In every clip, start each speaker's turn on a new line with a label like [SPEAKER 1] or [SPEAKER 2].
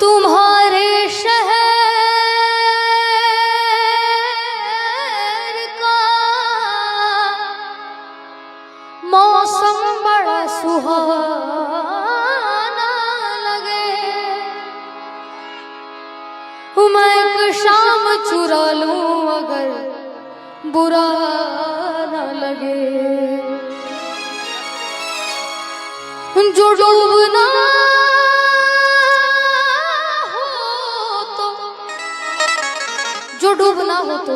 [SPEAKER 1] तुम्हारे शहर का मौसम बड़ा सुहाना लगे। मैं एक शाम चुरा लूं अगर बुरा न लगे। जो डूबना जो डूबना हो तो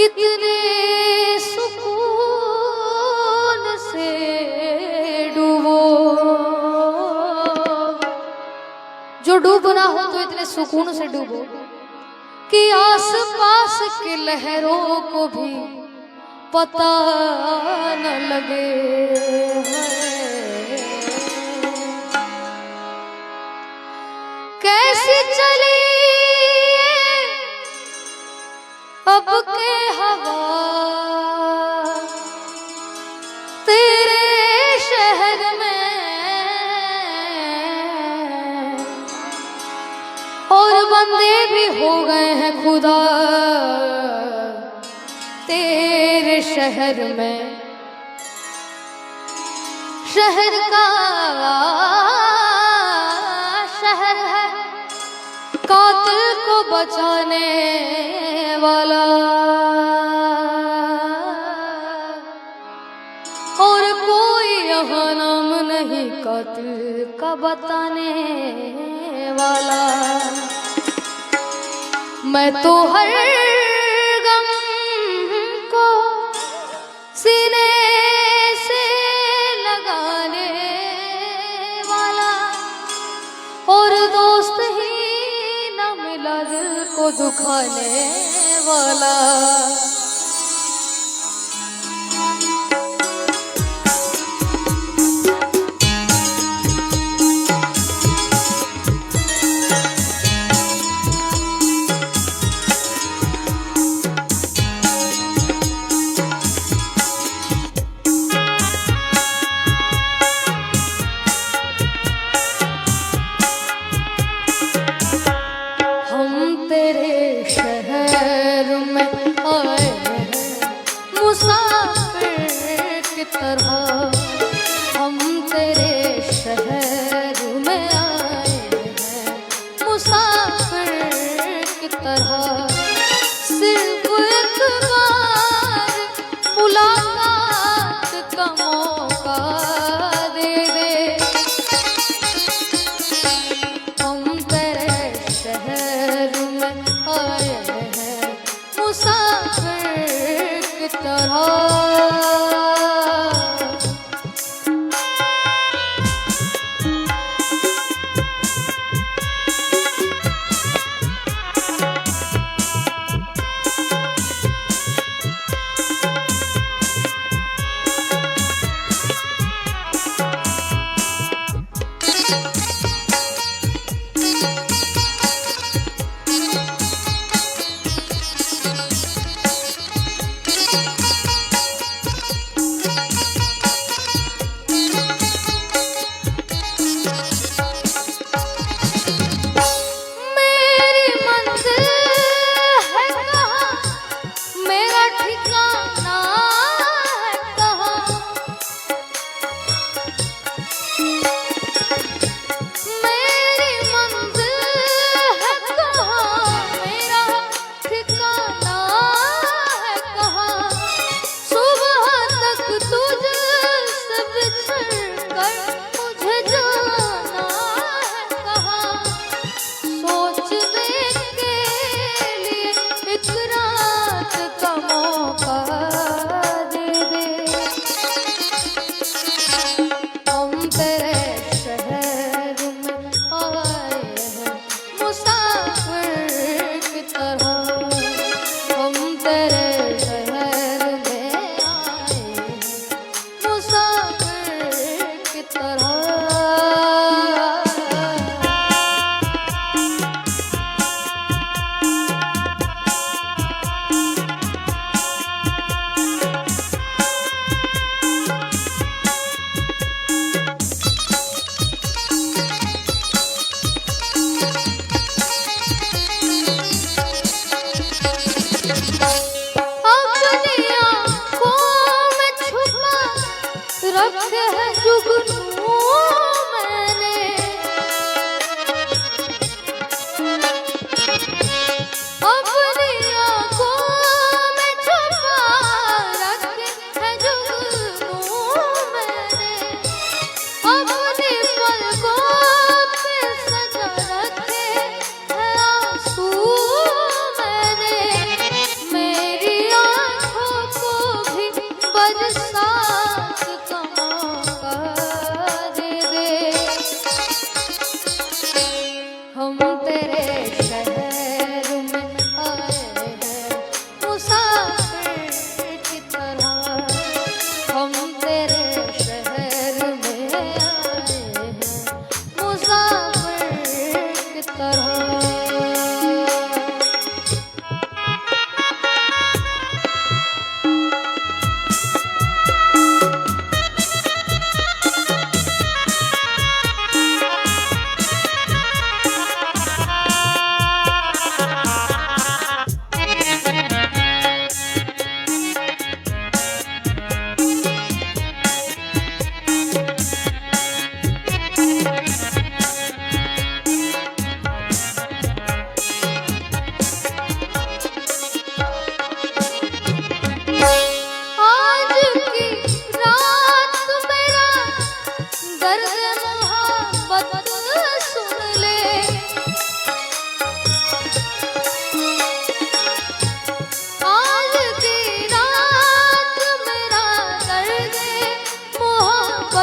[SPEAKER 1] इतने सुकून से डूबो। जो डूबना हो तो इतने सुकून से डूबो कि आसपास के लहरों को भी पता न लगे। कैसी चली अब के हवा तेरे शहर में, और बंदे भी हो गए हैं खुदा तेरे शहर में। शहर का शहर है कातिल को बचाने वाला, और कोई यहाँ नाम नहीं कातिल का बताने वाला। मैं तो हर गम को सीने से लगाने वाला, और दोस्त ही न मिला दिल को दुखाने वाला। तेरे शहर में आए जुगनू मैंने अपनी आंखों में छुपा रखे है जुगनू मैंने अपनी पलकों पे सजा रखे है आंसू मैंने मेरी आंखों को भी बरसात का मौका दे दे हम तेरे शहर में आए हैं मुसाफिर की तरह हम तेरे शहर में आए हैं मुसाफिर की तरह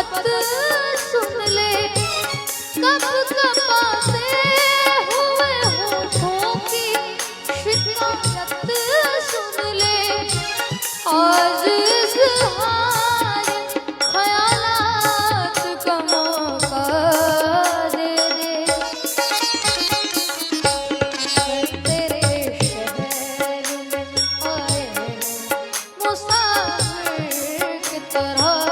[SPEAKER 1] सुन ले कब कपाते हुए होठों की शिकायत सुन ले आज इज़हार ख़यालात का मौका दे दे तेरे शहर में आए हैं मुसाफिर की तरह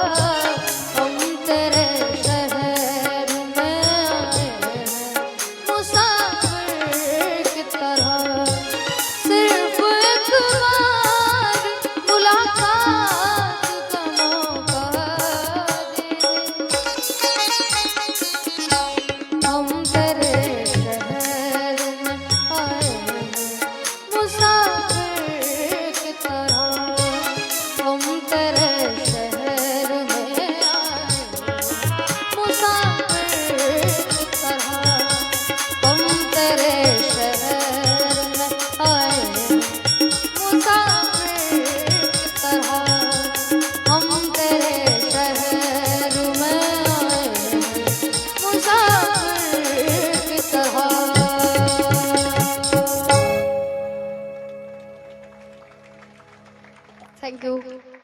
[SPEAKER 1] Thank you.